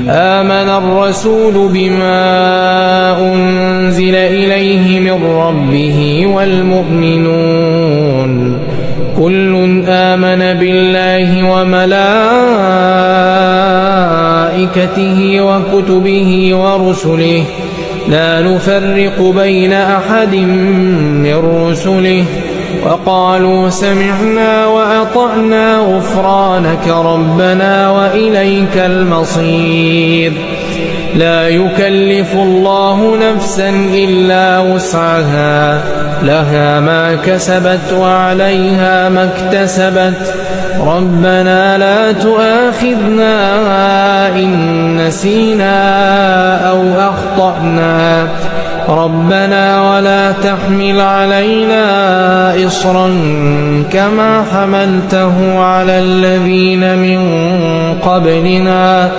آمن الرسول بما أنزل إليه من ربه والمؤمنون كل آمن بالله وملائكته وكتبه ورسله لا نفرق بين أحد من رسله وقالوا سمعنا وأطعنا غفرانك ربنا وإليك المصير لا يكلف الله نفسا إلا وسعها لها ما كسبت وعليها ما اكتسبت ربنا لا تؤاخذنا إن نسينا أو أخطأنا ربنا ولا تحمل علينا إصرا كما حملته على الذين من قبلنا